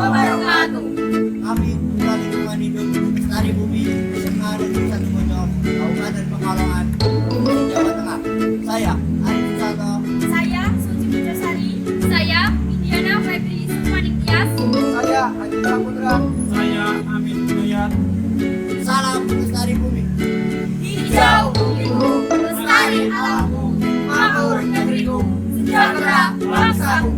wabarakatuh. Kami Duta Lingkungan Hidup Lestari Bumi SMA Negeri 1 Bojong, Kabupaten Pekalongan, Provinsi Jawa Tengah. Saya Arif Sato. Saya Suci Putrasari. Saya Indiana Febri Sukmaningtyas. Saya Adi Saputra. Saya Amin Hidayat. Salam Lestari Bumi. Hijau bumiku, lestari alamku, makmur negeriku, sejahtera bangsaku.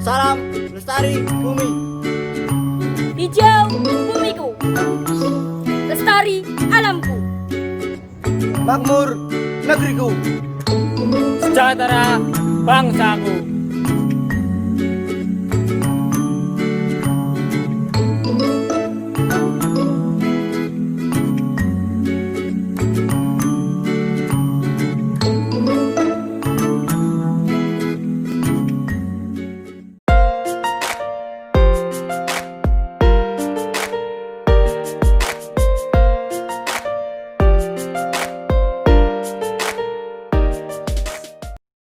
Salam Lestari Bumi. Hijau bumiku, lestari alamku. Makmur negeriku. Sejahtera bangsaku.